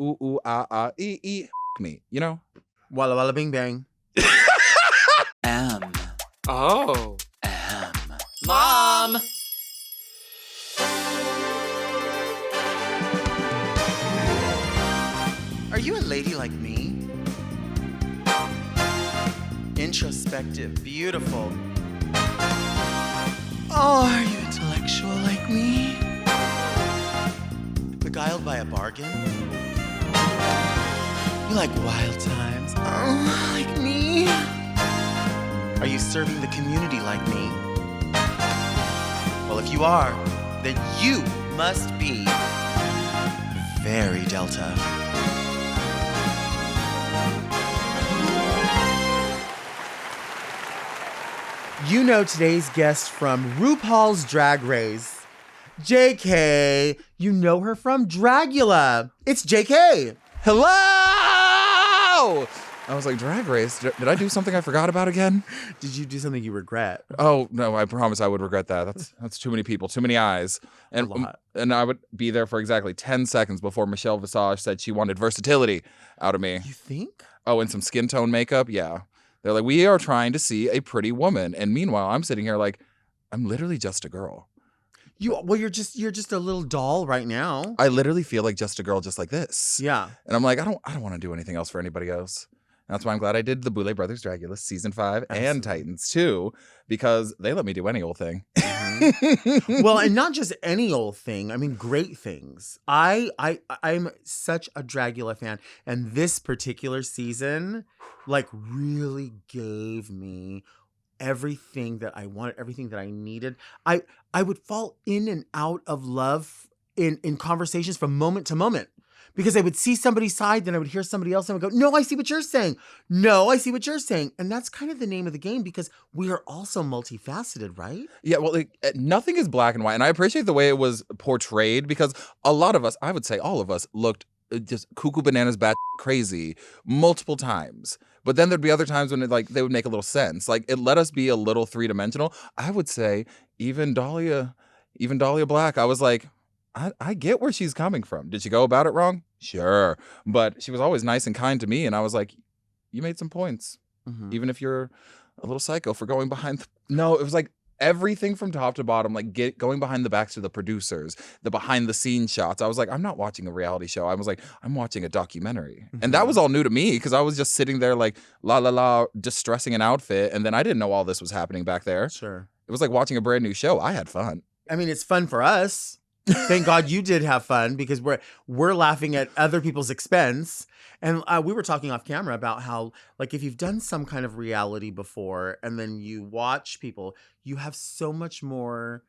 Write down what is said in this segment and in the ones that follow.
ooh, ooh, ah, ah, me, you know? Walla walla bing bang. M. Oh. M. Mom! Are you a lady like me? Introspective, beautiful. Oh, are you intellectual like me? Beguiled by a bargain? You like wild times? Oh, like me? Are you serving the community like me? Well, if you are, then you must be very Delta. You know today's guest from RuPaul's Drag Race. JK, you know her from Dragula. It's JK. Hello! I was like, Drag Race? Did I do something I forgot about again? Did you do something you regret? Oh, no, I promise I would regret that. That's too many people, too many eyes. A lot. And I would be there for exactly 10 seconds before Michelle Visage said she wanted versatility out of me. You think? Oh, and some skin tone makeup? Yeah. They're like, we are trying to see a pretty woman. And meanwhile, I'm sitting here like, I'm literally just a girl. You're just a little doll right now. I literally feel like just a girl just like this. Yeah. And I'm like, I don't want to do anything else for anybody else. And that's why I'm glad I did the Boulay Brothers Dragula season 5 and Titans too, because they let me do any old thing. Mm-hmm. Well, and not just any old thing. I mean, great things. I'm such a Dragula fan, and this particular season, like, really gave me everything that I wanted, everything that I needed. I would fall in and out of love in conversations from moment to moment. Because I would see somebody's side, then I would hear somebody else, and I would go, no, I see what you're saying. No, I see what you're saying. And that's kind of the name of the game, because we are also multifaceted, right? Yeah, well, nothing is black and white. And I appreciate the way it was portrayed, because a lot of us, I would say all of us, looked just cuckoo bananas bat crazy multiple times. But then there'd be other times when they would make a little sense. Like, it let us be a little three-dimensional. I would say even Dahlia Black, I was like, I get where she's coming from. Did she go about it wrong? Sure. But she was always nice and kind to me. And I was like, you made some points. Mm-hmm. Even if you're a little psycho for going behind. No, it was like everything from top to bottom, like going behind the backs of the producers, the behind the scenes shots. I was like, I'm not watching a reality show. I was like, I'm watching a documentary. Mm-hmm. And that was all new to me, because I was just sitting there like, la la la, distressing an outfit. And then I didn't know all this was happening back there. Sure. It was like watching a brand new show. I had fun. I mean, it's fun for us. Thank God you did have fun, because we're laughing at other people's expense. And we were talking off camera about how, like, if you've done some kind of reality before and then you watch people, you have so much more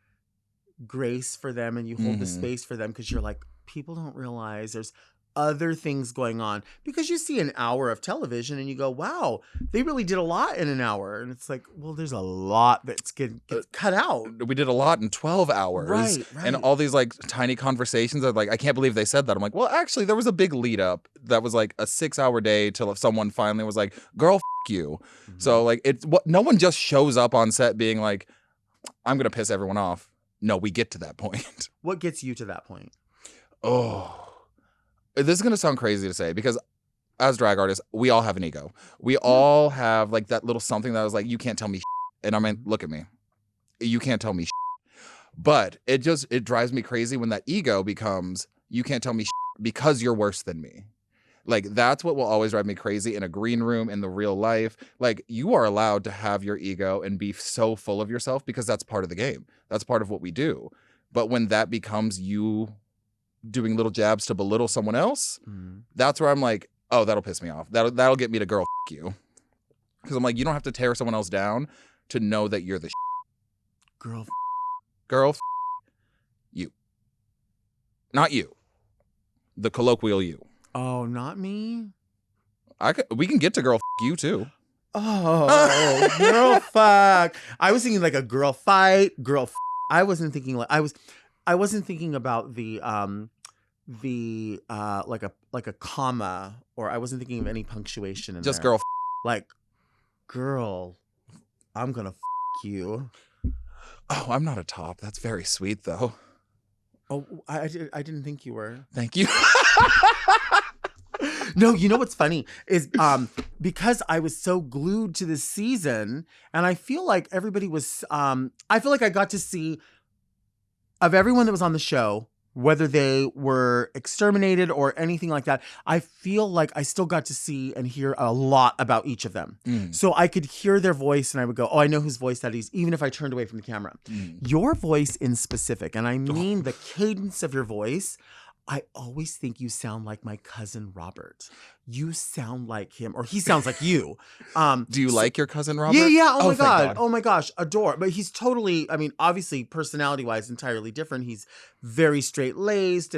grace for them, and you hold the space for them, because you're like, people don't realize there's other things going on, because you see an hour of television and you go, wow, they really did a lot in an hour. And it's like, well, there's a lot that's gets cut out. We did a lot in 12 hours. Right. And all these like tiny conversations are like, I can't believe they said that. I'm like, well, actually, there was a big lead up that was like a 6-hour day till someone finally was like, girl, f*** you. Mm-hmm. So like, no one just shows up on set being like, I'm going to piss everyone off. No, we get to that point. What gets you to that point? Oh, this is going to sound crazy to say, because as drag artists, we all have an ego. We all have like that little something that was like, you can't tell me shit. And I mean, look at me. You can't tell me shit. But it drives me crazy when that ego becomes, you can't tell me shit because you're worse than me. Like, that's what will always drive me crazy in a green room, in the real life. Like, you are allowed to have your ego and be so full of yourself, because that's part of the game. That's part of what we do. But when that becomes you doing little jabs to belittle someone else, that's where I'm like, oh, that'll piss me off. That'll get me to girl, f*** you. Because I'm like, you don't have to tear someone else down to know that you're the girl, f*** you. Not you. The colloquial you. Oh, not me? We can get to girl, f*** you too. Oh, girl, fuck. I was thinking like a girl fight, girl. I wasn't thinking like I wasn't thinking about the like a comma, or I wasn't thinking of any punctuation in just there. Girl, like, girl, I'm gonna you. Oh, I'm not a top. That's very sweet though. Oh, I didn't think you were. Thank you. No, you know what's funny is because I was so glued to this season, and I feel like everybody was. I feel like I got to see of everyone that was on the show, whether they were exterminated or anything like that. I feel like I still got to see and hear a lot about each of them. So I could hear their voice, and I would go, "Oh, I know whose voice that is," even if I turned away from the camera. Your voice in specific, and I mean the cadence of your voice. I always think you sound like my cousin Robert. You sound like him, or he sounds like you. Do you like your cousin Robert? Yeah. Oh my thank God. Oh my gosh. Adore. But he's totally, I mean, obviously personality wise, entirely different. He's very straight laced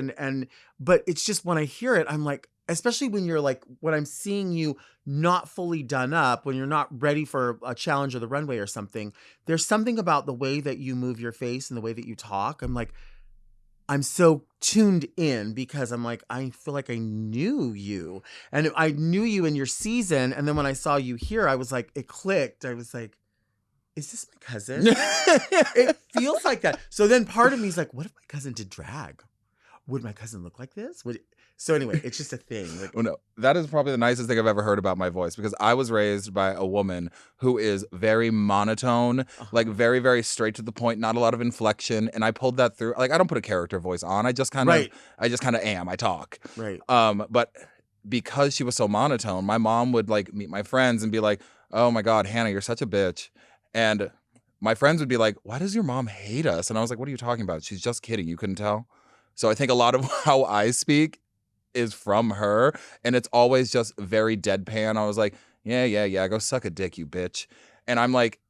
but it's just when I hear it, I'm like, especially when you're like, when I'm seeing you not fully done up, when you're not ready for a challenge or the runway or something, there's something about the way that you move your face and the way that you talk. I'm like, I'm so tuned in because I'm like, I feel like I knew you. And I knew you in your season. And then when I saw you here, I was like, it clicked. I was like, is this my cousin? It feels like that. So then part of me is like, what if my cousin did drag? Would my cousin look like this? So anyway, it's just a thing. Like, Well, no, that is probably the nicest thing I've ever heard about my voice, because I was raised by a woman who is very monotone, like very, very straight to the point, not a lot of inflection. And I pulled that through. Like, I don't put a character voice on. I just kind of, Right. am. I talk. Right. But because she was so monotone, my mom would like meet my friends and be like, "Oh my God, Hannah, you're such a bitch." And my friends would be like, "Why does your mom hate us?" And I was like, "What are you talking about? She's just kidding. You couldn't tell." So I think a lot of how I speak is from her, and it's always just very deadpan. I was like, yeah, go suck a dick, you bitch. And I'm like,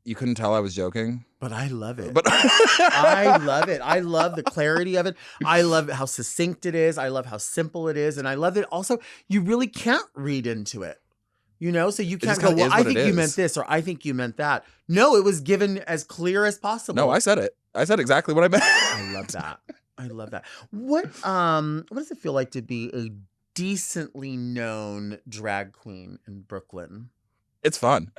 you couldn't tell I was joking? But I love it. But I love it. I love the clarity of it. I love how succinct it is. I love how simple it is. And I love that also you really can't read into it. You know, so you can't just go, kinda well, is I what think it you is. meant this, or I think you meant that. No, it was given as clear as possible. no, I said it. I said exactly what I meant. I love that. I love that. What does it feel like to be a decently known drag queen in Brooklyn? It's fun.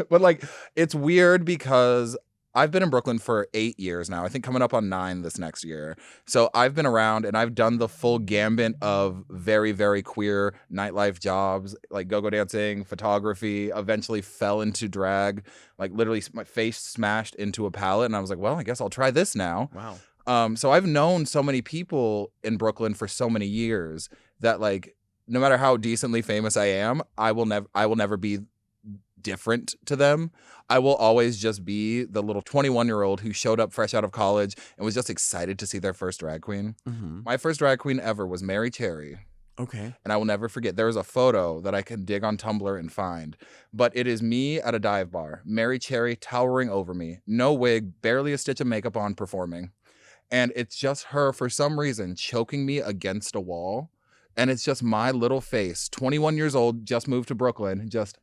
But like, it's weird because I've been in Brooklyn for 8 years now. I think coming up on 9 this next year. So I've been around and I've done the full gambit of very, very queer nightlife jobs, like go-go dancing, photography, eventually fell into drag, like literally my face smashed into a pallet. And I was like, well, I guess I'll try this now. Wow. So I've known so many people in Brooklyn for so many years that like, no matter how decently famous I am, I will never be different to them. I will always just be the little 21-year-old who showed up fresh out of college and was just excited to see their first drag queen. Mm-hmm. My first drag queen ever was Mary Cherry. Okay. And I will never forget. There is a photo that I can dig on Tumblr and find. But it is me at a dive bar, Mary Cherry towering over me, no wig, barely a stitch of makeup on, performing. And it's just her, for some reason, choking me against a wall. And it's just my little face, 21 years old, just moved to Brooklyn, just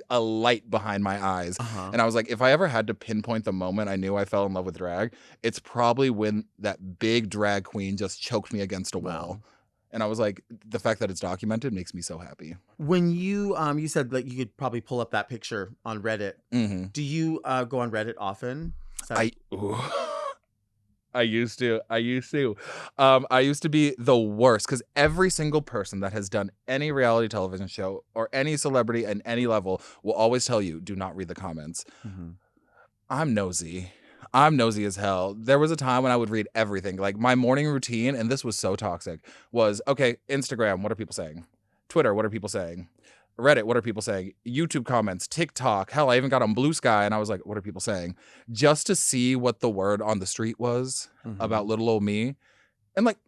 a light behind my eyes. Uh-huh. And I was like, if I ever had to pinpoint the moment I knew I fell in love with drag, it's probably when that big drag queen just choked me against a wall. Wow. And I was like, the fact that it's documented makes me so happy. When you said that you could probably pull up that picture on Reddit. Mm-hmm. Do you go on Reddit often? I used to. I used to be the worst because every single person that has done any reality television show or any celebrity at any level will always tell you, do not read the comments. Mm-hmm. I'm nosy. I'm nosy as hell. There was a time when I would read everything. Like my morning routine, and this was so toxic, was, okay, Instagram, what are people saying? Twitter, what are people saying? Reddit, what are people saying? YouTube comments, TikTok. Hell, I even got on Blue Sky and I was like, what are people saying? Just to see what the word on the street was about little old me. And like,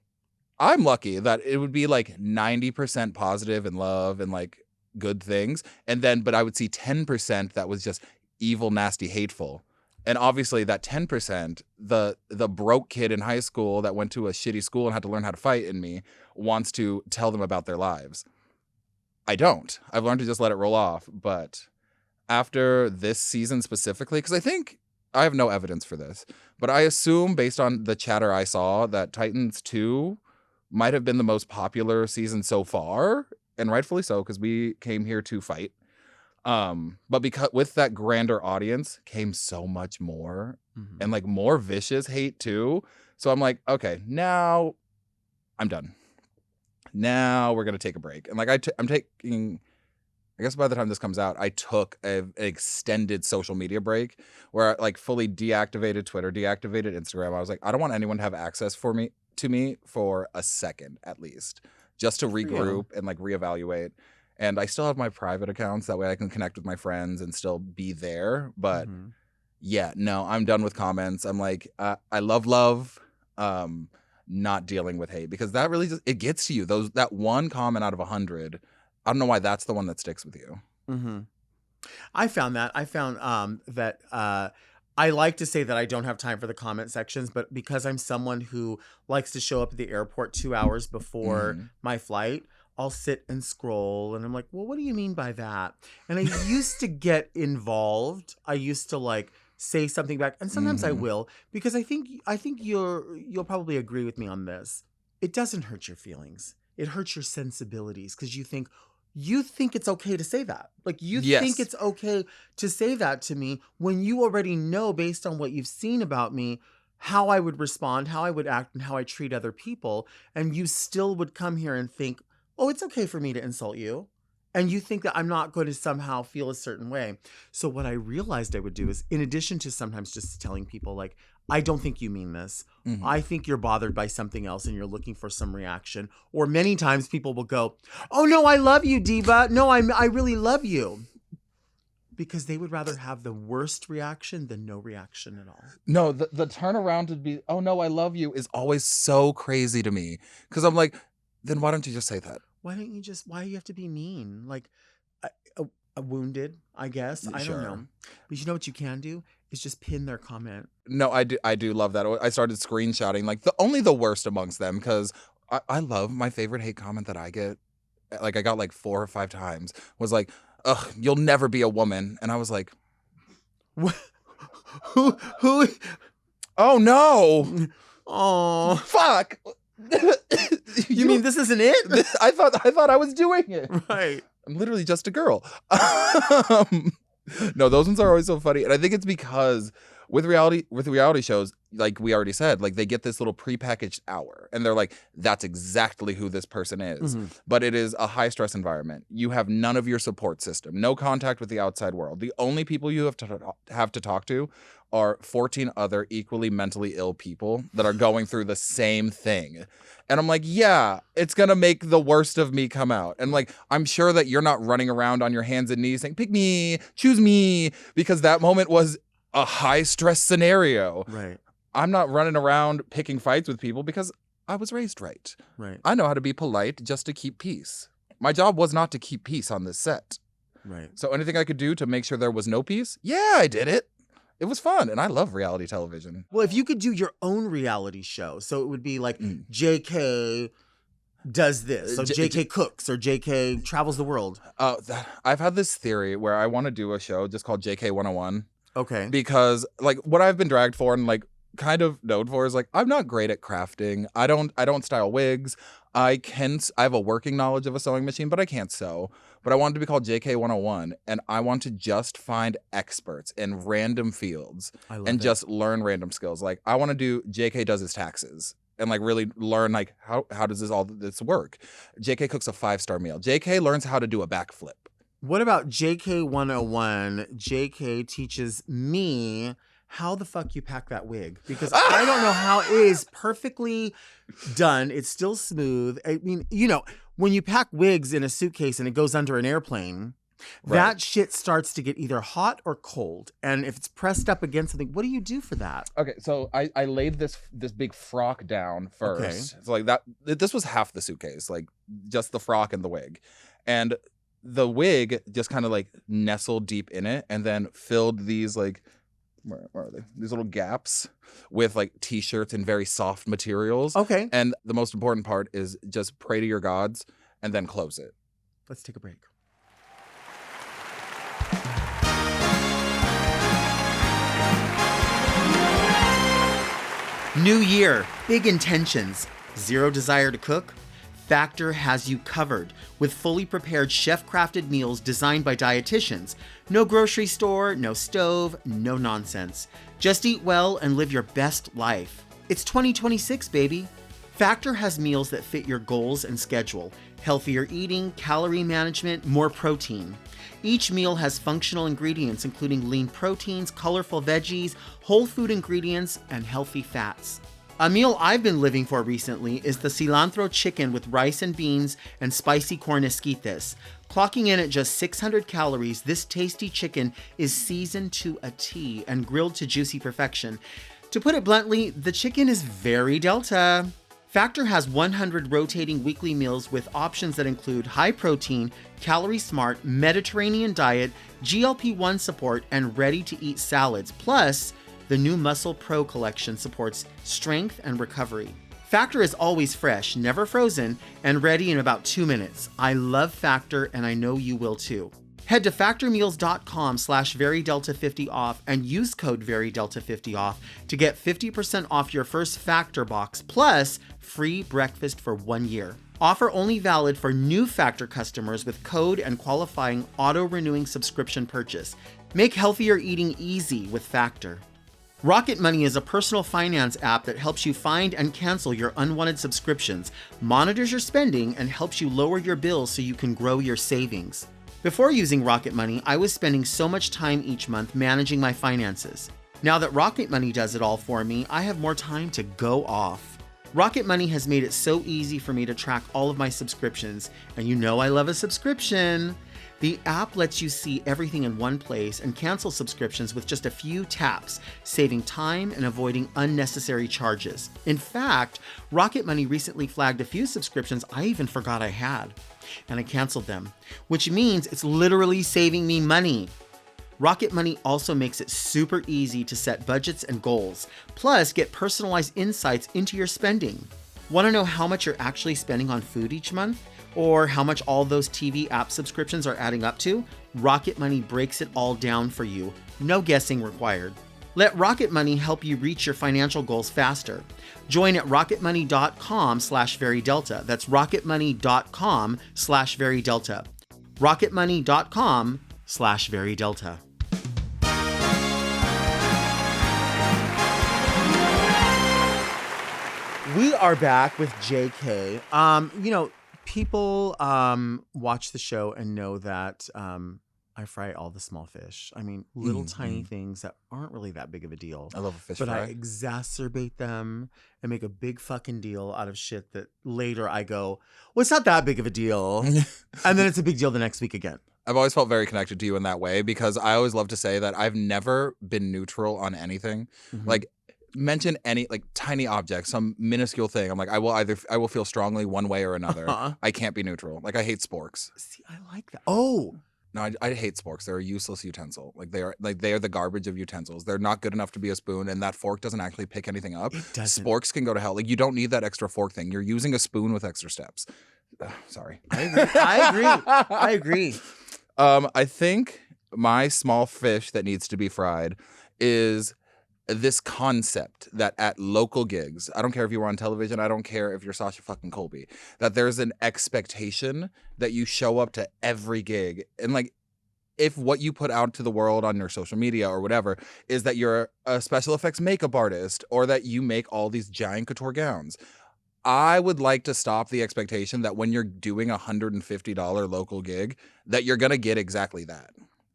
I'm lucky that it would be like 90% positive and love and like good things. And then, but I would see 10% that was just evil, nasty, hateful. And obviously that 10%, the broke kid in high school that went to a shitty school and had to learn how to fight in me wants to tell them about their lives. I don't. I've learned to just let it roll off. But after this season specifically, because I think I have no evidence for this, but I assume based on the chatter I saw that Titans 2 might have been the most popular season so far, and rightfully so, because we came here to fight. But because with that grander audience came so much more and like more vicious hate too. So I'm like, okay, now I'm done. now we're gonna take a break. And like I'm taking. I guess by the time this comes out, I took an extended social media break where I like fully deactivated Twitter, deactivated Instagram. I was like, I don't want anyone to have access to me for a second at least, just to regroup and like reevaluate. And I still have my private accounts. That way I can connect with my friends and still be there. But yeah, no, I'm done with comments. I'm like, I love, not dealing with hate, because that really it gets to you. That one comment out of 100. I don't know why that's the one that sticks with you. Mm-hmm. I found that I like to say that I don't have time for the comment sections, but because I'm someone who likes to show up at the airport 2 hours before my flight, I'll sit and scroll, and I'm like, well, what do you mean by that? And I used to get involved. I used to like say something back, and sometimes I will, because I think you'll probably agree with me on this. It doesn't hurt your feelings. It hurts your sensibilities, because you think it's okay to say that. Like you think it's okay to say that to me when you already know, based on what you've seen about me, how I would respond, how I would act, and how I treat other people. And you still would come here and think, oh, it's okay for me to insult you. And you think that I'm not going to somehow feel a certain way. So what I realized I would do is, in addition to sometimes just telling people like, I don't think you mean this. I think you're bothered by something else and you're looking for some reaction. Or many times people will go, oh no, I love you, Diva. No, I really love you. Because they would rather have the worst reaction than no reaction at all. No, the turnaround would be, oh no, I love you, is always so crazy to me. Because I'm like, then why don't you just say that? Why do you have to be mean? Like, wounded, I guess. I don't know. But you know what you can do? Is just pin their comment. No, I do love that. I started screenshotting like the worst amongst them, because I love my favorite hate comment that I get. Like I got like 4 or 5 times was like, ugh, you'll never be a woman. And I was like, who? Oh no. Oh fuck. You mean this isn't it? I thought I was doing it. Right. I'm literally just a girl. No, those ones are always so funny. And I think it's because with reality shows, like we already said, like they get this little prepackaged hour and they're like, that's exactly who this person is. But it is a high stress environment. You have none of your support system, no contact with the outside world. The only people you have to talk to are 14 other equally mentally ill people that are going through the same thing. And I'm like, yeah, it's going to make the worst of me come out. And like, I'm sure that you're not running around on your hands and knees saying, pick me, choose me, because that moment was a high stress scenario. Right. I'm not running around picking fights with people because I was raised right. Right. I know how to be polite just to keep peace. My job was not to keep peace on this set. Right. So anything I could do to make sure there was no peace, yeah, I did it. It was fun, and I love reality television. Well, if you could do your own reality show, so it would be like JK does this, so JK cooks, or JK travels the world. I've had this theory where I want to do a show just called JK 101. Okay. Because like what I've been dragged for and like kind of known for is like, I'm not great at crafting. I don't style wigs. I have a working knowledge of a sewing machine, but I can't sew. But I want it to be called JK 101, and I want to just find experts in random fields and just learn random skills. Like I want to do JK does his taxes and like really learn like how does all this work? JK cooks a 5-star meal. JK learns how to do a backflip. What about JK 101? JK teaches me how the fuck you pack that wig, because I don't know how it is perfectly done. It's still smooth. I mean, you know, when you pack wigs in a suitcase and it goes under an airplane, that shit starts to get either hot or cold. And if it's pressed up against something, what do you do for that? Okay, so I laid this big frock down first. Okay. So like that, this was half the suitcase, like just the frock and the wig. And the wig just kind of like nestled deep in it and then filled these like, where are they? These little gaps with like t-shirts and very soft materials. Okay. And the most important part is just pray to your gods and then close it. Let's take a break. New year, big intentions, zero desire to cook? Factor has you covered with fully prepared chef-crafted meals designed by dietitians. No grocery store, no stove, no nonsense. Just eat well and live your best life. It's 2026, baby. Factor has meals that fit your goals and schedule. Healthier eating, calorie management, more protein. Each meal has functional ingredients including lean proteins, colorful veggies, whole food ingredients, and healthy fats. A meal I've been living for recently is the cilantro chicken with rice and beans and spicy corn esquites. Clocking in at just 600 calories, this tasty chicken is seasoned to a T and grilled to juicy perfection. To put it bluntly, the chicken is very Delta. Factor has 100 rotating weekly meals with options that include high protein, calorie smart, Mediterranean diet, GLP-1 support, and ready-to-eat salads. Plus, the new Muscle Pro collection supports strength and recovery. Factor is always fresh, never frozen, and ready in about 2 minutes. I love Factor, and I know you will too. Head to factormeals.com/verydelta50 off and use code verydelta50 off to get 50% off your first Factor box plus free breakfast for 1 year. Offer only valid for new Factor customers with code and qualifying auto-renewing subscription purchase. Make healthier eating easy with Factor. Rocket Money is a personal finance app that helps you find and cancel your unwanted subscriptions, monitors your spending, and helps you lower your bills so you can grow your savings. Before using Rocket Money, I was spending so much time each month managing my finances. Now that Rocket Money does it all for me, I have more time to go off. Rocket Money has made it so easy for me to track all of my subscriptions, and you know I love a subscription. The app lets you see everything in one place and cancel subscriptions with just a few taps, saving time and avoiding unnecessary charges. In fact, Rocket Money recently flagged a few subscriptions I even forgot I had, and I canceled them, which means it's literally saving me money. Rocket Money also makes it super easy to set budgets and goals, plus get personalized insights into your spending. Want to know how much you're actually spending on food each month? Or how much all those TV app subscriptions are adding up to? Rocket Money breaks it all down for you. No guessing required. Let Rocket Money help you reach your financial goals faster. Join at rocketmoney.com/verydelta. That's rocketmoney.com/verydelta. rocketmoney.com/verydelta. We are back with JK. People watch the show and know that I fry all the small fish. I mean, little tiny things that aren't really that big of a deal. I love a fish but fry. I exacerbate them and make a big fucking deal out of shit that later I go, well, it's not that big of a deal. And then it's a big deal the next week again. I've always felt very connected to you in that way because I always love to say that I've never been neutral on anything. Mm-hmm. Like, mention any like tiny object, some minuscule thing. I'm like, I will feel strongly one way or another. I can't be neutral. Like, I hate sporks. See, I like that. Oh, no, I hate sporks. They're a useless utensil. They are the garbage of utensils. They're not good enough to be a spoon, and that fork doesn't actually pick anything up. It doesn't. Sporks can go to hell. Like, you don't need that extra fork thing. You're using a spoon with extra steps. Sorry. I agree. I think my small fish that needs to be fried is this concept that at local gigs, I don't care if you were on television, I don't care if you're Sasha fucking Colby, that there's an expectation that you show up to every gig. And like, if what you put out to the world on your social media or whatever is that you're a special effects makeup artist or that you make all these giant couture gowns, I would like to stop the expectation that when you're doing $150 local gig, that you're going to get exactly that.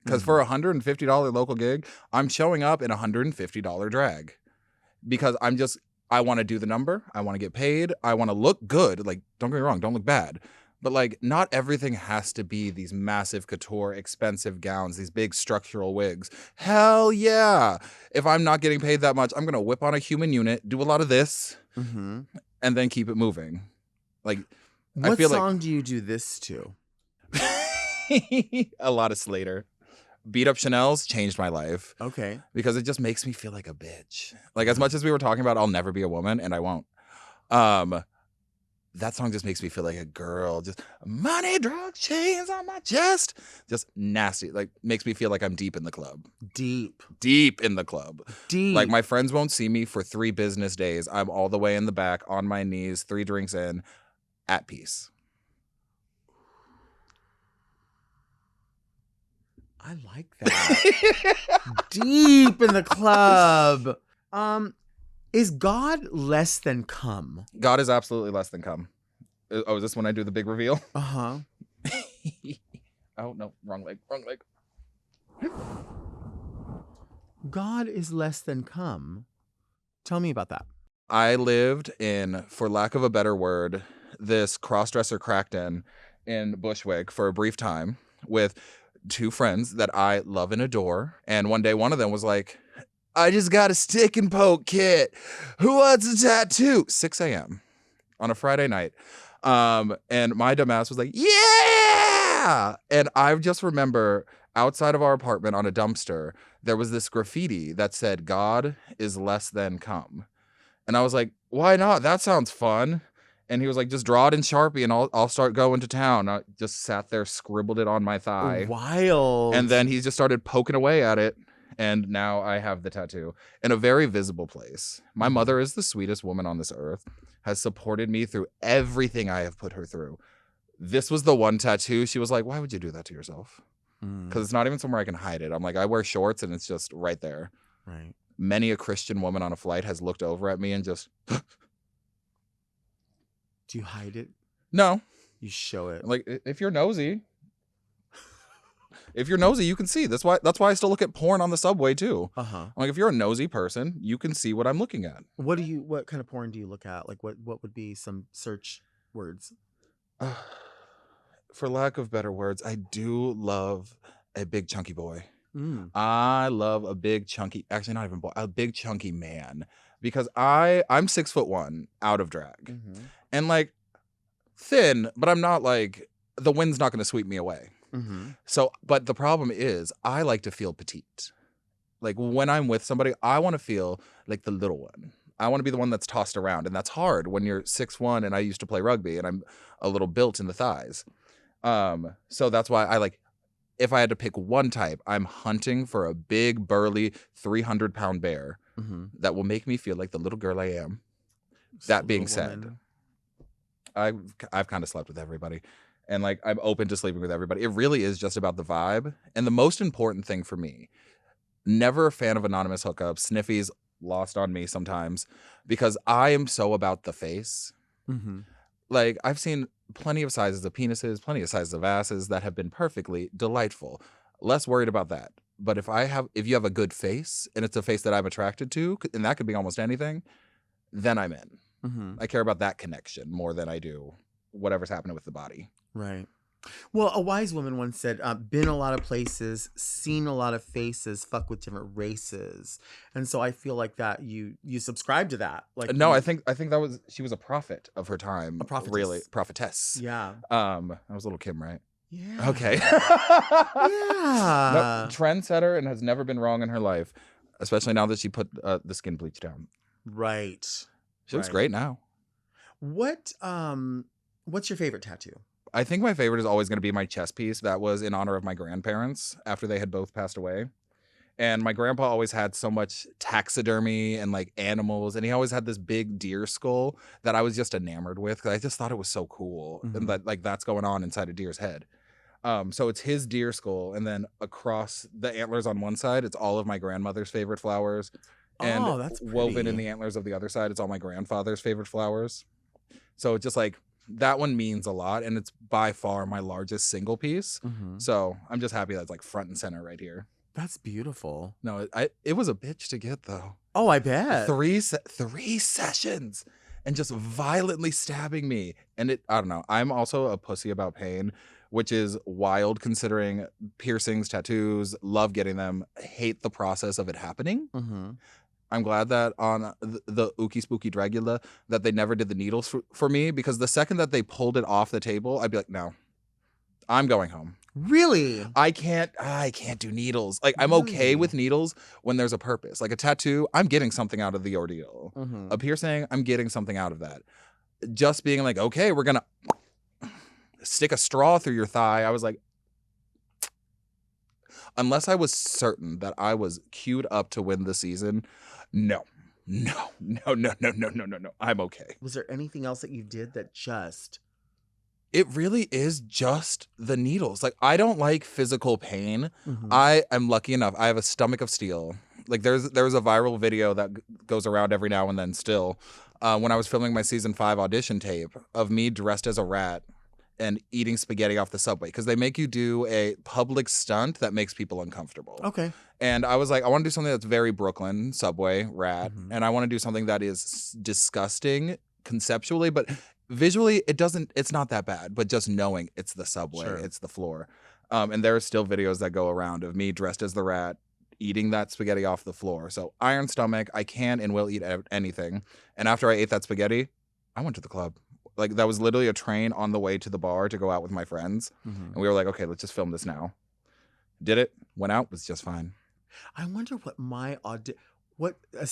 Because for a $150 local gig, I'm showing up in a $150 drag. Because I want to do the number. I want to get paid. I want to look good. Like, don't get me wrong, don't look bad. But like, not everything has to be these massive couture, expensive gowns, these big structural wigs. Hell yeah. If I'm not getting paid that much, I'm going to whip on a human unit, do a lot of this, and then keep it moving. Like, what I feel song do you do this to? A lot of Slater. Beat Up Chanel's changed my life. Okay. Because it just makes me feel like a bitch. Like, as much as we were talking about I'll never be a woman, and I won't. That song just makes me feel like a girl. Just money, drugs, chains on my chest. Just nasty. Like, makes me feel like I'm deep in the club. Deep in the club. Deep. Like, my friends won't see me for 3 business days. I'm all the way in the back, on my knees, 3 drinks in, at peace. I like that. Deep in the club. Is God less than cum? God is absolutely less than cum. Oh, is this when I do the big reveal? Uh-huh. Oh, no. Wrong leg. Wrong leg. God is less than cum. Tell me about that. I lived in, for lack of a better word, this cross-dresser cracked in Bushwick for a brief time with 2 friends that I love and adore. And one day one of them was like, I just got a stick and poke kit. Who wants a tattoo? 6 a.m. on a Friday night. And my dumbass was like, yeah! And I just remember outside of our apartment on a dumpster, there was this graffiti that said, God is less than cum. And I was like, why not? That sounds fun. And he was like, just draw it in Sharpie and I'll start going to town. I just sat there, scribbled it on my thigh. Wild. And then he just started poking away at it. And now I have the tattoo in a very visible place. My mother is the sweetest woman on this earth, has supported me through everything I have put her through. This was the one tattoo. She was like, why would you do that to yourself? Because it's not even somewhere I can hide it. I'm like, I wear shorts and it's just right there. Right. Many a Christian woman on a flight has looked over at me and just... Do you hide it? No. You show it. Like, if you're nosy, you can see. That's why I still look at porn on the subway too. Uh-huh. I'm like, if you're a nosy person, you can see what I'm looking at. What kind of porn do you look at? Like what would be some search words? For lack of better words, I do love a big chunky boy. Mm. I love a big chunky, actually not even boy, a big chunky man, because I'm 6'1" out of drag. Mm-hmm. And like thin, but I'm not like, the wind's not going to sweep me away. Mm-hmm. So, but the problem is I like to feel petite. Like when I'm with somebody, I want to feel like the little one. I want to be the one that's tossed around. And that's hard when you're 6'1" and I used to play rugby and I'm a little built in the thighs. So that's why I like, if I had to pick one type, I'm hunting for a big, burly, 300-pound bear that will make me feel like the little girl I am. That being said, I've kind of slept with everybody. And like, I'm open to sleeping with everybody. It really is just about the vibe. And the most important thing for me, never a fan of anonymous hookups. Sniffies lost on me sometimes because I am so about the face. Mm-hmm. Like, I've seen plenty of sizes of penises, plenty of sizes of asses that have been perfectly delightful. Less worried about that. But if you have a good face and it's a face that I'm attracted to, and that could be almost anything, then I'm in. Mm-hmm. I care about that connection more than I do whatever's happening with the body. Right. Well, a wise woman once said, been a lot of places, seen a lot of faces, fuck with different races. And so I feel like that you subscribe to that. Like No, I think she was a prophet of her time. A prophetess. Really, prophetess. Yeah. That was little Kim, right? Yeah. Okay. Yeah. No, trendsetter and has never been wrong in her life, especially now that she put the skin bleach down. Right. She looks great now. What's your favorite tattoo? I think my favorite is always going to be my chest piece. That was in honor of my grandparents after they had both passed away. And my grandpa always had so much taxidermy and like animals. And he always had this big deer skull that I was just enamored with because I just thought it was so cool. And that like that's going on inside a deer's head. So it's his deer skull. And then across the antlers on one side, it's all of my grandmother's favorite flowers. And that's woven pretty. in the antlers of the other side, it's all my grandfather's favorite flowers. So it's just like, that one means a lot, and it's by far my largest single piece. So I'm just happy that's like front and center right here. That's beautiful. No, it was a bitch to get though. Oh, I bet. Three sessions and just violently stabbing me. And I don't know. I'm also a pussy about pain, which is wild considering piercings, tattoos, love getting them, hate the process of it happening. I'm glad that on the Ooky Spooky Dragula that they never did the needles for me, because the second that they pulled it off the table, I'd be like, no, I'm going home. Really? I can't do needles. Like, I'm okay with needles when there's a purpose. Like a tattoo, I'm getting something out of the ordeal. A piercing, I'm getting something out of that. Just being like, okay, we're going to stick a straw through your thigh. I was like, unless I was certain that I was queued up to win the season, no. I'm okay. Was there anything else that you did that just... It really is just the needles. Like, I don't like physical pain. I am lucky enough. I have a stomach of steel. Like there's a viral video that goes around every now and then still. When I was filming my season 5 audition tape of me dressed as a rat and eating spaghetti off the subway because they make you do a public stunt that makes people uncomfortable. Okay. And I was like, I want to do something that's very Brooklyn, subway, rat, Mhm. and I want to do something that is disgusting conceptually, but visually it's not that bad, but just knowing it's the subway, Sure. it's the floor. And there are still videos that go around of me dressed as the rat eating that spaghetti off the floor. So iron stomach, I can and will eat anything. And after I ate that spaghetti, I went to the club. Like that was literally a train on the way to the bar to go out with my friends. Mhm. And we were like, okay, let's just film this now. Did it, went out, was just fine. I wonder what what a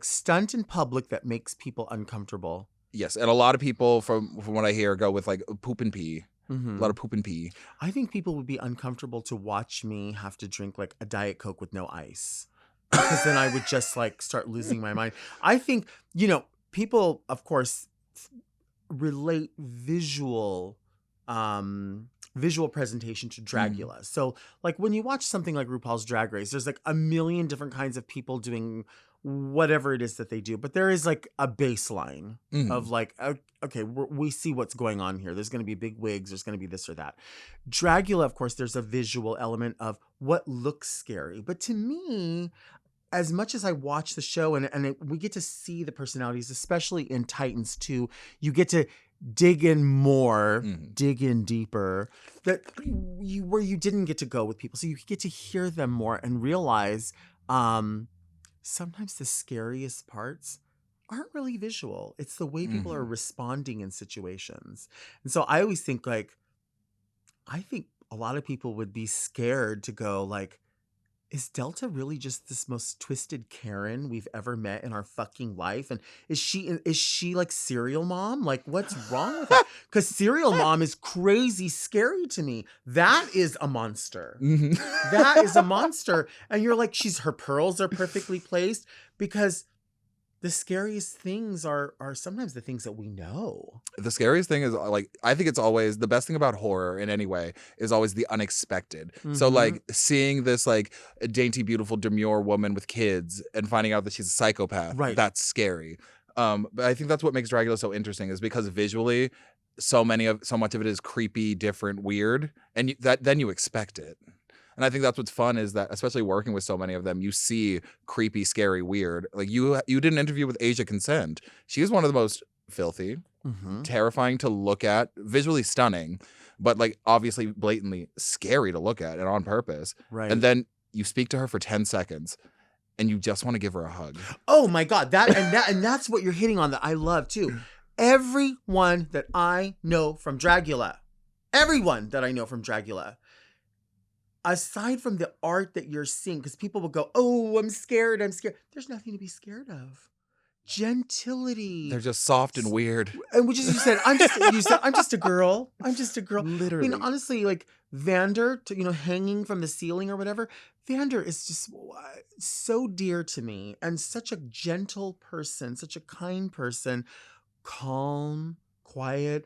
stunt in public that makes people uncomfortable. Yes, and a lot of people from what I hear go with like poop and pee. Mhm. A lot of poop and pee. I think people would be uncomfortable to watch me have to drink like a Diet Coke with no ice. Because then I would just like start losing my mind. I think, people, of course, relate visual presentation to Dragula. So like when you watch something like RuPaul's Drag Race, there's like a million different kinds of people doing whatever it is that they do, but there is like a baseline of like, okay, we see what's going on here. There's going to be big wigs, there's going to be this or that. Dragula, of course, there's a visual element of what looks scary, but to me, as much as I watch the show and we get to see the personalities, especially in Titans 2, you get to dig in more, dig in deeper, where you didn't get to go with people. So you get to hear them more and realize sometimes the scariest parts aren't really visual. It's the way people are responding in situations. And so I always think I think a lot of people would be scared to go like, is Delta really just this most twisted Karen we've ever met in our fucking life? And is she like Serial Mom? Like, what's wrong with her? Because Serial Mom is crazy scary to me. That is a monster. That is a monster. And you're like, her pearls are perfectly placed because the scariest things are sometimes the things that we know. The scariest thing is like, I think it's always the best thing about horror in any way is always the unexpected. So like seeing this like dainty, beautiful, demure woman with kids and finding out that she's a psychopath, Right. That's scary. But I think that's what makes Dragula so interesting is because visually so much of it is creepy, different, weird, and then you expect it. And I think that's what's fun is that, especially working with so many of them, you see creepy, scary, weird. Like you did an interview with Asia Consent. She is one of the most filthy, terrifying to look at, visually stunning, but like obviously blatantly scary to look at and on purpose. Right. And then you speak to her for 10 seconds and you just want to give her a hug. Oh my God. And that's what you're hitting on that I love too. Everyone that I know from Dragula, aside from the art that you're seeing, because people will go, oh, I'm scared. There's nothing to be scared of. Gentility. They're just soft and weird. And which is, you said, I'm just a girl. Literally. I mean, honestly, like Vander, hanging from the ceiling or whatever. Vander is just so dear to me and such a gentle person, such a kind person, calm, quiet.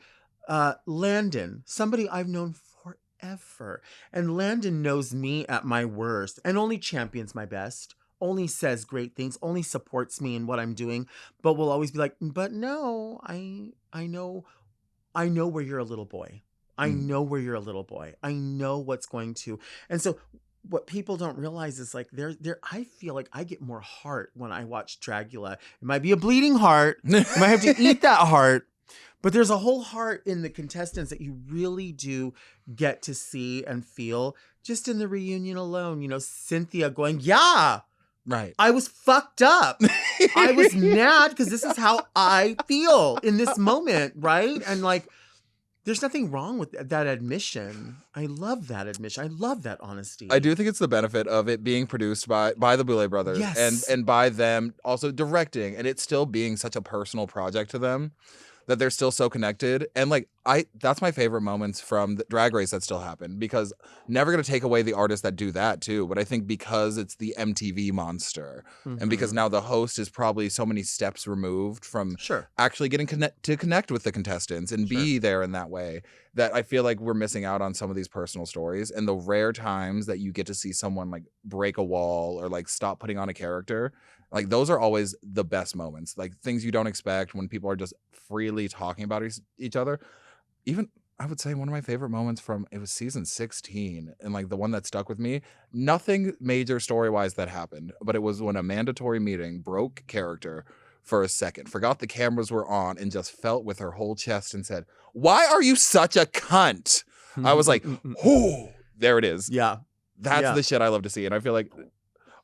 Landon, somebody I've known forever. And Landon knows me at my worst and only champions my best, only says great things, only supports me in what I'm doing, but will always be like, but no, I know where you're a little boy. I know where you're a little boy. I know what's going to. And so what people don't realize is like I feel like I get more heart when I watch Dragula. It might be a bleeding heart. You might have to eat that heart. But there's a whole heart in the contestants that you really do get to see and feel just in the reunion alone. Cynthia going, yeah, right. I was fucked up. I was mad because this is how I feel in this moment, right? And like, there's nothing wrong with that admission. I love that admission. I love that honesty. I do think it's the benefit of it being produced by the Boulet brothers, Yes. and by them also directing, and it still being such a personal project to them. that they're still so connected. And like that's my favorite moments from the Drag Race that still happen, because never gonna take away the artists that do that too. But I think because it's the MTV monster, and because now the host is probably so many steps removed from Sure. actually getting to connect with the contestants and be there in that way, that I feel like we're missing out on some of these personal stories. And the rare times that you get to see someone like break a wall or like stop putting on a character, like those are always the best moments, like things you don't expect when people are just freely talking about each other. Even I would say one of my favorite moments from, it was season 16, and like the one that stuck with me, nothing major story-wise that happened, but it was when a mandatory meeting broke character for a second, forgot the cameras were on, and just felt with her whole chest and said, "Why are you such a cunt?" I was like, "Whoo, there it is." Yeah. That's the shit I love to see. And I feel like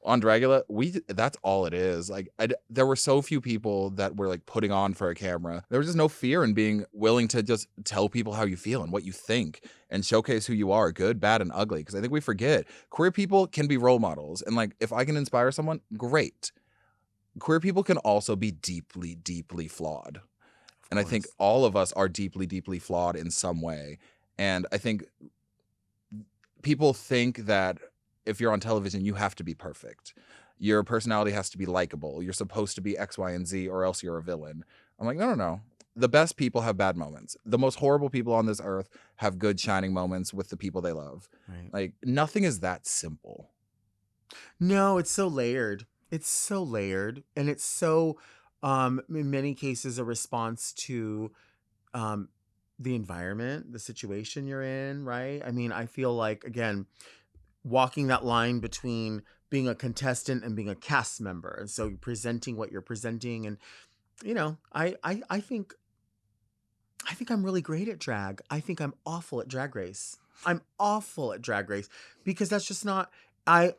on Dragula, that's all it is. Like there were so few people that were like putting on for a camera. There was just no fear in being willing to just tell people how you feel and what you think and showcase who you are, good, bad, and ugly. Because I think we forget queer people can be role models. And like, if I can inspire someone, great. Queer people can also be deeply, deeply flawed. And I think all of us are deeply, deeply flawed in some way. And I think people think that if you're on television, you have to be perfect. Your personality has to be likable. You're supposed to be X, Y, and Z, or else you're a villain. I'm like, no. The best people have bad moments. The most horrible people on this earth have good, shining moments with the people they love. Right. Like, nothing is that simple. No, it's so layered. It's so layered. And it's so, in many cases, a response to the environment, the situation you're in, right? I mean, I feel like, again, walking that line between being a contestant and being a cast member. And so you're presenting what you're presenting. And, you know, I think I'm really great at drag. I think I'm awful at Drag Race. I'm awful at Drag Race because that's just not, I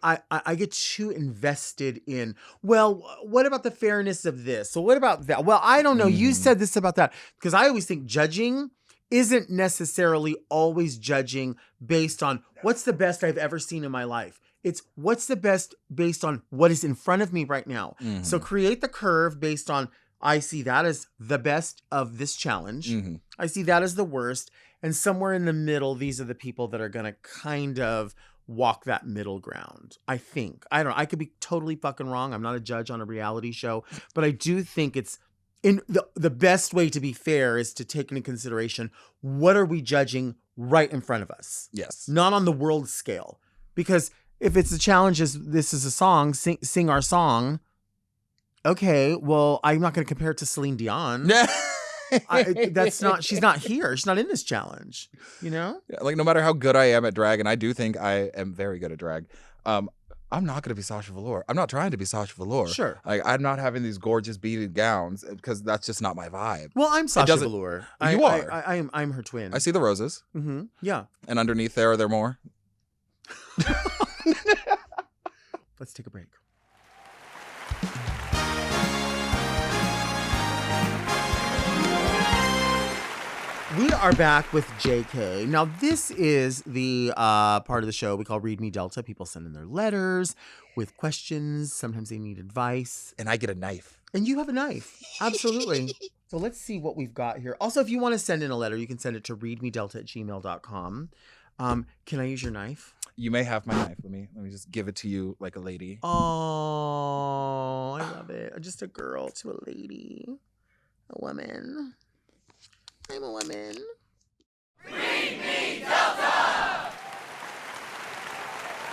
get too invested in, well, what about the fairness of this? So what about that? Well, I don't know. You said this about that. Because I always think judging isn't necessarily always judging based on what's the best I've ever seen in my life. It's what's the best based on what is in front of me right now. So create the curve based on, I see that as the best of this challenge. I see that as the worst. And somewhere in the middle, these are the people that are going to kind of walk that middle ground. I think. I don't know. I could be totally fucking wrong. I'm not a judge on a reality show, but I do think it's in the best way to be fair is to take into consideration, what are we judging right in front of us? Yes. Not on the world scale. Because if it's the challenge is this is a song, sing our song. Okay, well, I'm not going to compare it to Celine Dion. She's not here. She's not in this challenge, you know? Yeah, like, no matter how good I am at drag, and I do think I am very good at drag, I'm not going to be Sasha Velour. I'm not trying to be Sasha Velour. Sure. Like, I'm not having these gorgeous beaded gowns because that's just not my vibe. Well, I'm Sasha Velour. You are. I'm her twin. I see the roses. Yeah. And underneath there, are there more? Let's take a break. We are back with JK. Now, this is the part of the show we call Read Me Delta. People send in their letters with questions. Sometimes they need advice. And I get a knife. And you have a knife. Absolutely. So let's see what we've got here. Also, if you want to send in a letter, you can send it to readmedelta@gmail.com. Can I use your knife? You may have my knife. Let me just give it to you like a lady. Oh, I love it. Just a girl to a lady. A woman. I'm a woman. Read me Delta!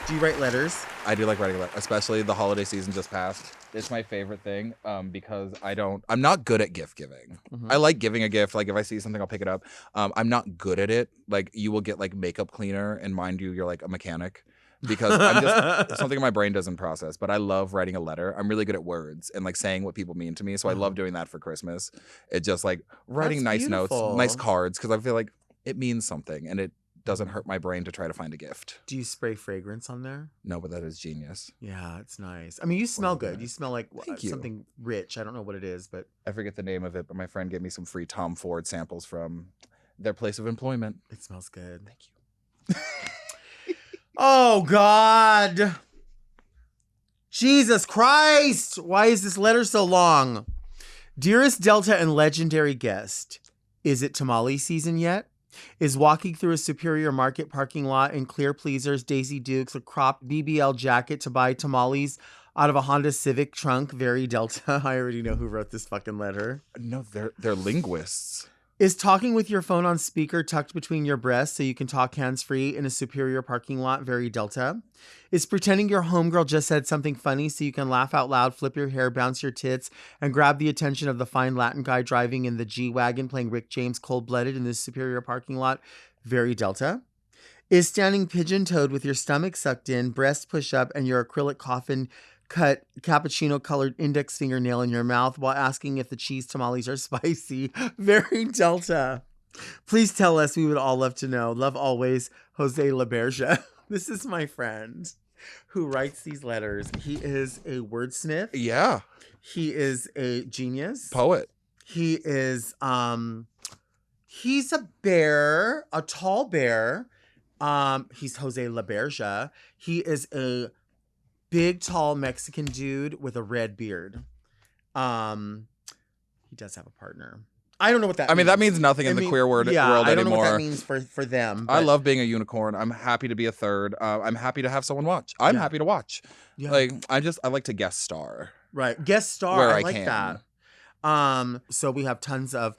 Do you write letters? I do like writing a letter, especially the holiday season just passed. It's my favorite thing because I'm not good at gift giving. I like giving a gift. Like, if I see something, I'll pick it up. I'm not good at it. Like, you will get like makeup cleaner and mind you, you're like a mechanic. Because I'm just something my brain doesn't process. But I love writing a letter. I'm really good at words and like saying what people mean to me. So I love doing that for Christmas. It just like writing nice notes, nice cards, because I feel like it means something and it doesn't hurt my brain to try to find a gift. Do you spray fragrance on there? No, but that is genius. Yeah, it's nice. I mean, you smell good. Yeah. You smell like something rich. I don't know what it is, but I forget the name of it, but my friend gave me some free Tom Ford samples from their place of employment. It smells good. Thank you. Oh, God. Jesus Christ. Why is this letter so long? Dearest Delta and legendary guest, is it tamale season yet? Is walking through a Superior Market parking lot in clear pleasers, Daisy Dukes, a cropped BBL jacket to buy tamales out of a Honda Civic trunk very Delta? I already know who wrote this fucking letter. No, they're linguists. Is talking with your phone on speaker tucked between your breasts so you can talk hands-free in a Superior parking lot very Delta? Is pretending your homegirl just said something funny so you can laugh out loud, flip your hair, bounce your tits, and grab the attention of the fine Latin guy driving in the G-Wagon playing Rick James cold-blooded in this Superior parking lot very Delta? Is standing pigeon-toed with your stomach sucked in, breast push-up, and your acrylic coffin cut cappuccino colored index fingernail in your mouth while asking if the cheese tamales are spicy very Delta? Please tell us. We would all love to know. Love always, Jose Laberja. This is my friend who writes these letters. He is a wordsmith. Yeah. He is a genius. Poet. He is he's a bear, a tall bear. He's Jose Laberja. He is a big, tall Mexican dude with a red beard. He does have a partner. I don't know what that means. I mean, that means nothing in the queer world I don't anymore. know what that means for them. I love being a unicorn. I'm happy to be a third. I'm happy to have someone watch. I'm happy to watch. Yeah. Like, I like to guest star. Right. Guest star. Where I I like can. that. So we have tons of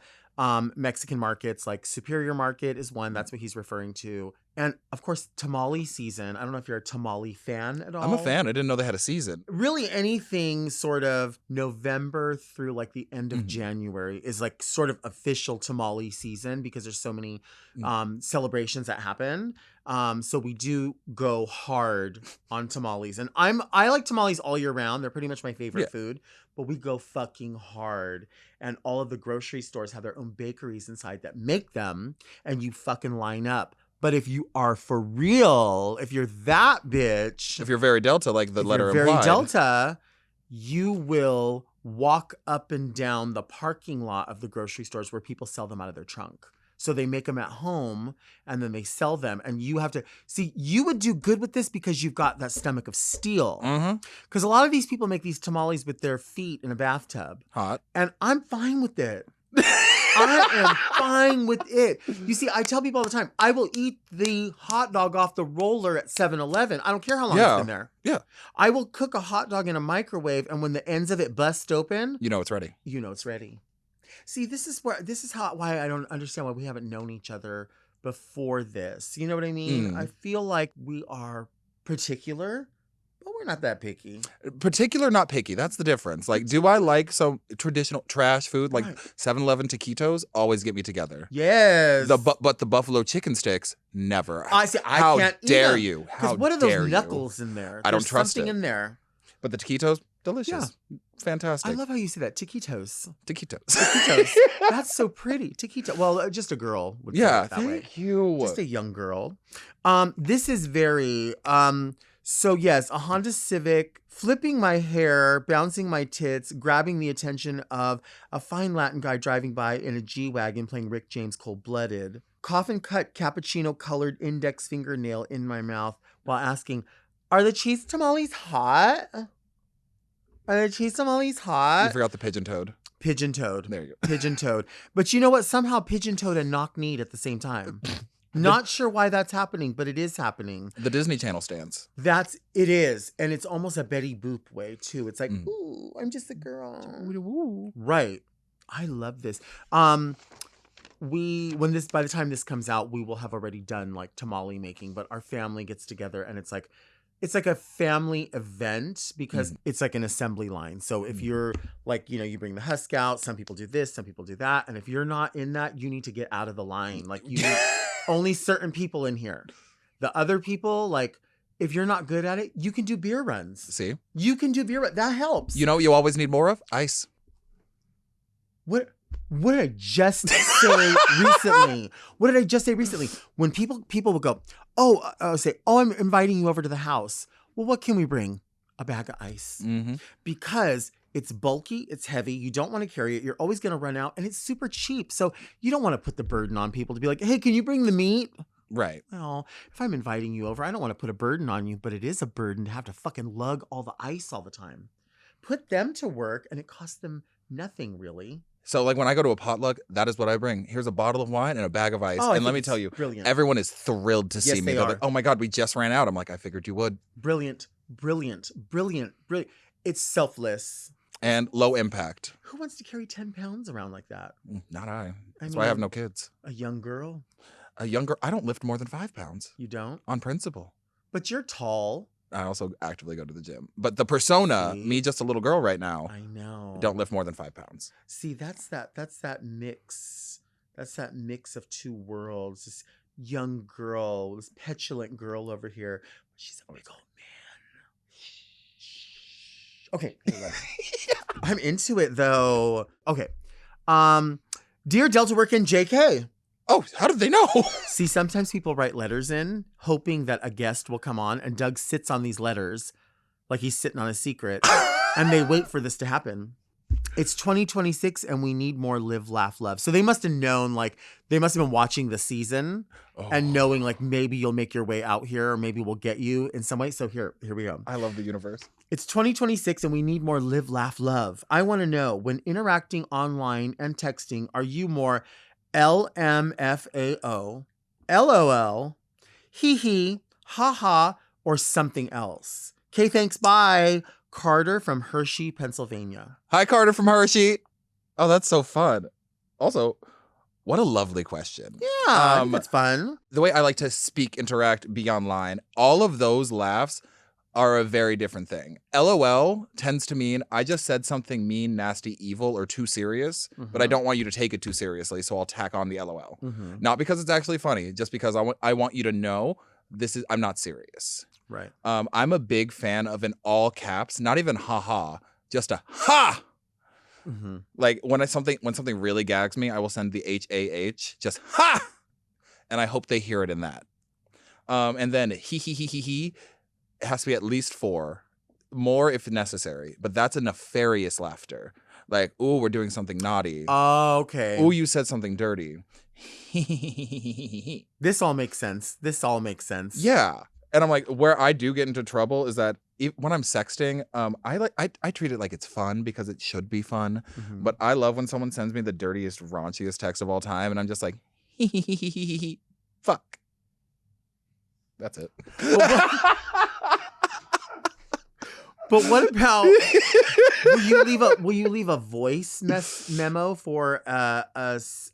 Mexican markets, like Superior Market is one. That's what he's referring to. And of course, tamale season. I don't know if you're a tamale fan at all. I'm a fan. I didn't know they had a season. Really, anything sort of November through like the end of January is like sort of official tamale season because there's so many celebrations that happen. So we do go hard on tamales, and I like tamales all year round. They're pretty much my favorite food, but we go fucking hard. And all of the grocery stores have their own bakeries inside that make them, and you fucking line up. But if you are for real, if you're that bitch, If you're very Delta, like the letter very implied. Delta, you will walk up and down the parking lot of the grocery stores where people sell them out of their trunk. So they make them at home and then they sell them. And you have to see, you would do good with this because you've got that stomach of steel. Because a lot of these people make these tamales with their feet in a bathtub. Hot. And I'm fine with it. I am fine with it. You see, I tell people all the time, I will eat the hot dog off the roller at 7-Eleven. I don't care how long it's been there. Yeah. I will cook a hot dog in a microwave, and when the ends of it bust open, You know it's ready. you know it's ready. See, this is why I don't understand why we haven't known each other before this. You know what I mean? I feel like we are particular, but we're not that picky. Particular, not picky. That's the difference. Like, do I like some traditional trash food? Like 7-Eleven taquitos always get me together. Yes. But the buffalo chicken sticks, never. I see. I How can't eat dare them. you? Because How what are dare those you? knuckles in there? I don't There's trust something it. in there. But the taquitos, delicious. Fantastic. I love how you say that. Taquitos. taquitos. Taquitos. That's so pretty. Taquito. Well, just a girl would say Yeah, it that way. thank you. Just a young girl. This is very so yes, a Honda Civic, flipping my hair, bouncing my tits, grabbing the attention of a fine Latin guy driving by in a G-Wagon playing Rick James cold-blooded. Coffin cut cappuccino colored index fingernail in my mouth while asking, "Are the cheese tamales hot? Are the cheese tamales hot?" You forgot the pigeon toad. Pigeon-toed. There you go. Pigeon-toed. But you know what? Somehow pigeon-toed and knock-kneed at the same time. Not sure why that's happening, but it is happening. The Disney Channel stands. It is. And it's almost a Betty Boop way, too. It's like, ooh, I'm just a girl. Right. I love this. By the time this comes out, we will have already done like tamale making, but our family gets together and it's like a family event because it's like an assembly line. So if you're like, you bring the husk out, some people do this, some people do that. And if you're not in that, you need to get out of the line. Like you need only certain people in here. The other people, like if you're not good at it, you can do beer runs. See? You can do beer runs. That helps. You know what you always need more of? Ice. What did I just say recently? What did I just say recently? When people will go, I'm inviting you over to the house. Well, what can we bring? A bag of ice. Because it's bulky, it's heavy, you don't want to carry it, you're always going to run out, and it's super cheap. So you don't want to put the burden on people to be like, hey, can you bring the meat? Right. Well, if I'm inviting you over, I don't want to put a burden on you, but it is a burden to have to fucking lug all the ice all the time. Put them to work, and it costs them Nothing really. So like when I go to a potluck, that is what I bring. Here's a bottle of wine and a bag of ice. Oh, I And let think me it's tell you, brilliant. everyone is thrilled to see Yes, me. they They're are. like, oh my God, we just ran out. I'm like, I figured you would. Brilliant, brilliant, brilliant, brilliant. It's selfless. And low impact. Who wants to carry 10 pounds around like that? Not I. That's I why I have mean, no kids. A young girl? A younger, I don't lift more than 5 pounds You don't? on principle. But you're tall. I also actively go to the gym. But the persona, See? me just a little girl right now, I know. don't lift more than 5 pounds. See, that's that mix. That's that mix of two worlds. This young girl, this petulant girl over here. She's a big old man. Okay. I'm into it though. Okay. Dear Delta Workin JK. Oh, how did they know? See, sometimes people write letters in hoping that a guest will come on, and Doug sits on these letters like he's sitting on a secret, and they wait for this to happen. It's 2026 and we need more live, laugh, love. So they must have known, like, they must have been watching the season and knowing, like, maybe you'll make your way out here or maybe we'll get you in some way. So here we go. I love the universe. It's 2026 and we need more live, laugh, love. I want to know, when interacting online and texting, are you more LMFAO, LOL, hee hee, ha ha, or something else? Okay, thanks, bye. Carter from Hershey, Pennsylvania. Hi, Carter from Hershey. Oh, that's so fun. Also, what a lovely question. Yeah, I think that's fun. The way I like to speak, interact, be online, all of those laughs are a very different thing. LOL tends to mean I just said something mean, nasty, evil, or too serious, but I don't want you to take it too seriously, so I'll tack on the LOL. Not because it's actually funny, just because I want you to know I'm not serious. Right. I'm a big fan of an all caps, not even ha, just a ha. Like when something really gags me, I will send the HAH, just ha, and I hope they hear it in that. And then he. It has to be at least 4, more if necessary. But that's a nefarious laughter. Like, ooh, we're doing something naughty. Oh, okay. Ooh, you said something dirty. This all makes sense. Yeah. And I'm like, where I do get into trouble is that when I'm sexting, I treat it like it's fun because it should be fun. But I love when someone sends me the dirtiest, raunchiest text of all time, and I'm just like, fuck. That's it. But what about will you leave a voice memo for a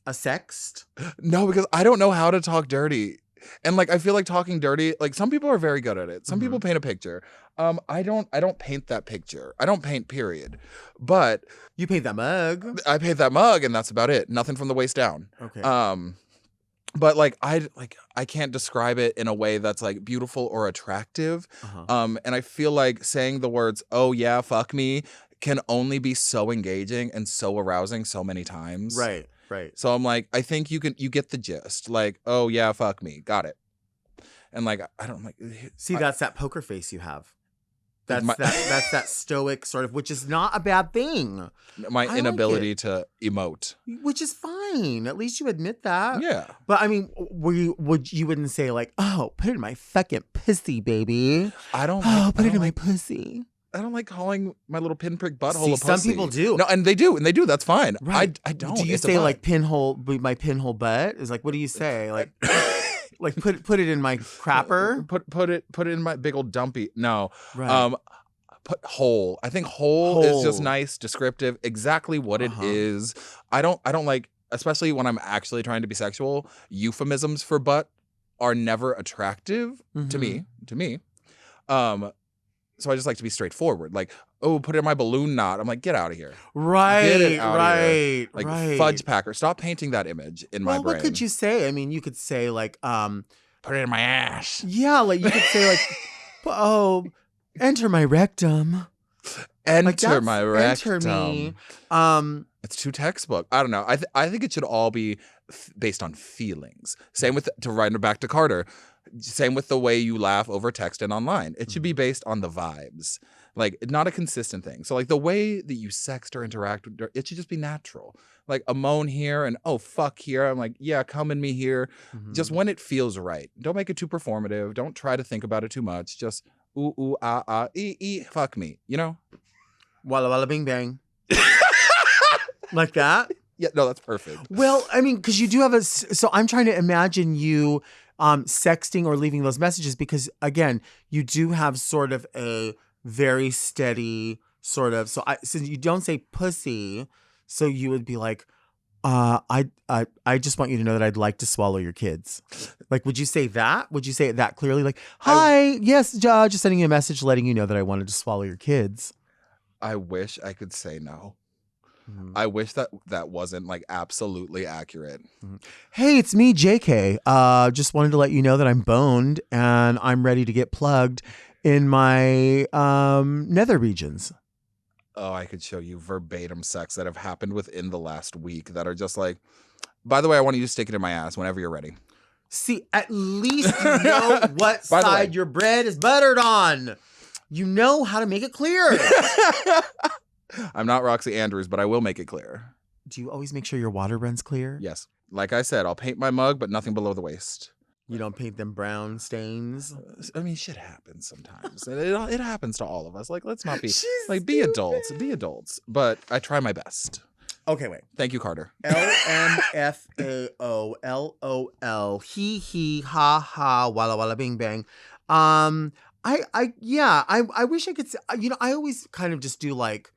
sext? No, because I don't know how to talk dirty. And like I feel like talking dirty, like some people are very good at it. Some people paint a picture. I don't paint that picture. I don't paint, period. But you paint that mug. I paint that mug and that's about it. Nothing from the waist down. Okay. But like I can't describe it in a way that's like beautiful or attractive. And I feel like saying the words, "Oh yeah, fuck me," can only be so engaging and so arousing so many times. Right. So I'm like, I think you get the gist. Like, "Oh yeah, fuck me." Got it. And like I don't like that's that poker face you have. That's that stoic sort of, which is not a bad thing. My inability to emote, which is fine. At least you admit that. Yeah. But I mean, you wouldn't say like, "Oh, put it in my fucking pussy, baby." I don't. Put it in my pussy. I don't like calling my little pinprick butthole a pussy. Some people do. No, and they do. That's fine. Right. I don't. Do you say like pinhole? My pinhole butt is like. What do you say? Like. Like put it in my crapper. Put it in my big old dumpy. No. Right. Put hole. I think hole is just nice, descriptive, exactly what it is. I don't like, especially when I'm actually trying to be sexual, euphemisms for butt are never attractive to me. So I just like to be straightforward. Like, oh, put it in my balloon knot. I'm like, get out of here. Right. Get it out of here. Like right. fudge packer. Stop painting that image in my brain. What could you say? I mean, you could say like, put it in my ass. Yeah, like you could say like, oh, enter my rectum. Enter my rectum. Enter me. It's too textbook. I don't know. I think it should all be based on feelings. Same with, to write it back to Carter, same with the way you laugh over text and online. It should be based on the vibes. Like, not a consistent thing. So like the way that you sext or interact, it should just be natural. Like a moan here and oh fuck here. I'm like, yeah, come in me here. Just when it feels right. Don't make it too performative. Don't try to think about it too much. Just ooh, ooh, ah, ah, fuck me, you know? Walla walla bing bang. Like that? Yeah, no, that's perfect. Well, I mean, because you do have so I'm trying to imagine you sexting or leaving those messages because, again, you do have sort of a very steady sort of, since you don't say pussy, so you would be like, I just want you to know that I'd like to swallow your kids. Like, would you say that? Would you say it that clearly? Like, hi, yes, just sending you a message letting you know that I wanted to swallow your kids. I wish I could say no. Mm-hmm. I wish that wasn't like absolutely accurate. Mm-hmm. Hey, it's me, JK. Just wanted to let you know that I'm boned and I'm ready to get plugged in my nether regions. Oh, I could show you verbatim sex that have happened within the last week that are just like, by the way, I want you to stick it in my ass whenever you're ready. See, at least you know what side your bread is buttered on. You know how to make it clear. I'm not Roxy Andrews, but I will make it clear. Do you always make sure your water runs clear? Yes. Like I said, I'll paint my mug, but nothing below the waist. You don't paint them brown stains? I mean, shit happens sometimes. It happens to all of us. Like, let's not be be stupid. adults. Be adults. But I try my best. Okay, wait. Thank you, Carter. LMFAOLOL. Hee hee ha ha walla walla bing bang. I wish I could say, I always kind of just do like,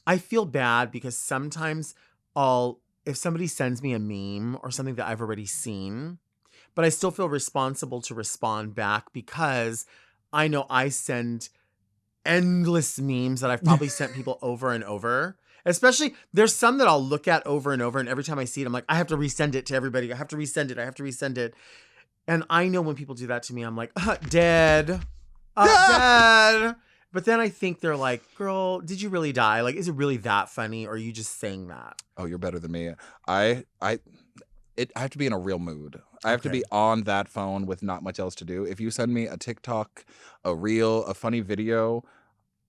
I feel bad because sometimes if somebody sends me a meme or something that I've already seen, but I still feel responsible to respond back because I know I send endless memes that I've probably sent people over and over. Especially, there's some that I'll look at over and over, and every time I see it, I'm like, I have to resend it to everybody. I have to resend it. And I know when people do that to me, I'm like, dead. Dead. But then I think they're like, girl, did you really die? Like, is it really that funny? Or are you just saying that? Oh, you're better than me. I have to be in a real mood. I have to be on that phone with not much else to do. If you send me a TikTok, a reel, a funny video,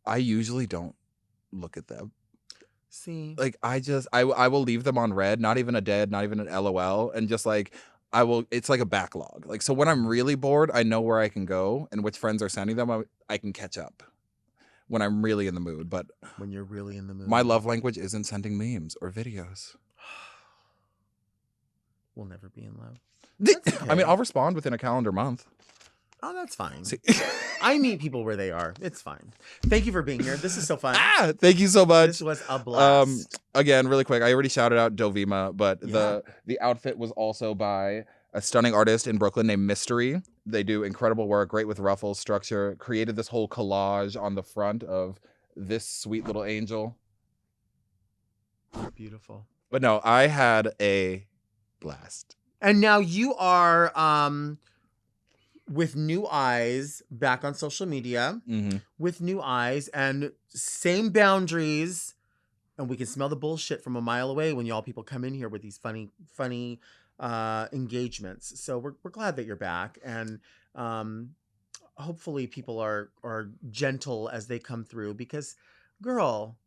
I usually don't look at them. See? Like, I will leave them on red, not even a dead, not even an LOL, and just like, it's like a backlog. Like, so when I'm really bored, I know where I can go and which friends are sending them. I can catch up when I'm really in the mood. But when you're really in the mood. My love language isn't sending memes or videos. We'll never be in love. Okay. I mean, I'll respond within a calendar month. Oh, that's fine. I meet people where they are. It's fine. Thank you for being here. This is so fun. Thank you so much. This was a blast. Again, really quick, I already shouted out Dovima, but the outfit was also by a stunning artist in Brooklyn named Mystery. They do incredible work, great with ruffles, structure, created this whole collage on the front of this sweet little angel. Beautiful. But no, I had a blast. And now you are with new eyes back on social media, with new eyes and same boundaries. And we can smell the bullshit from a mile away when y'all people come in here with these funny engagements. So we're glad that you're back. And hopefully people are gentle as they come through because, girl,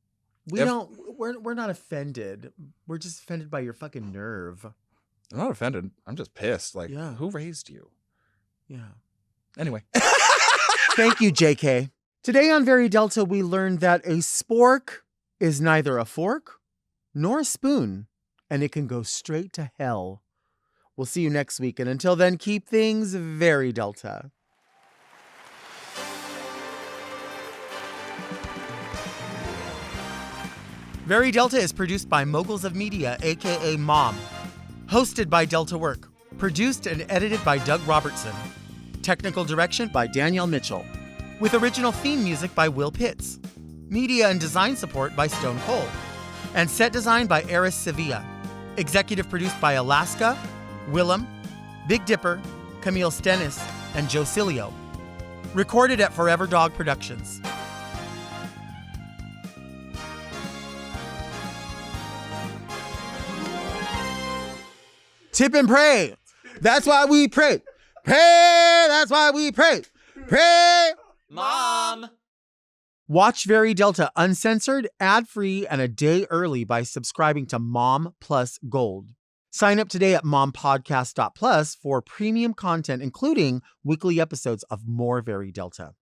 we're not offended. We're just offended by your fucking nerve. I'm not offended. I'm just pissed. Like, who raised you? Yeah. Anyway. Thank you, JK. Today on Very Delta, we learned that a spork is neither a fork nor a spoon, and it can go straight to hell. We'll see you next week, and until then, keep things very Delta. Very Delta is produced by Moguls of Media, aka Mom. Hosted by Delta Work. Produced and edited by Doug Robertson. Technical direction by Danielle Mitchell. With original theme music by Will Pitts. Media and design support by Stone Cold. And set design by Eris Sevilla. Executive produced by Alaska, Willem, Big Dipper, Camille Stennis, and Joe Cilio. Recorded at Forever Dog Productions. Tip and pray. That's why we pray. Pray. That's why we pray. Pray. Mom. Watch Very Delta uncensored, ad-free, and a day early by subscribing to Mom Plus Gold. Sign up today at mompodcast.plus for premium content, including weekly episodes of more Very Delta.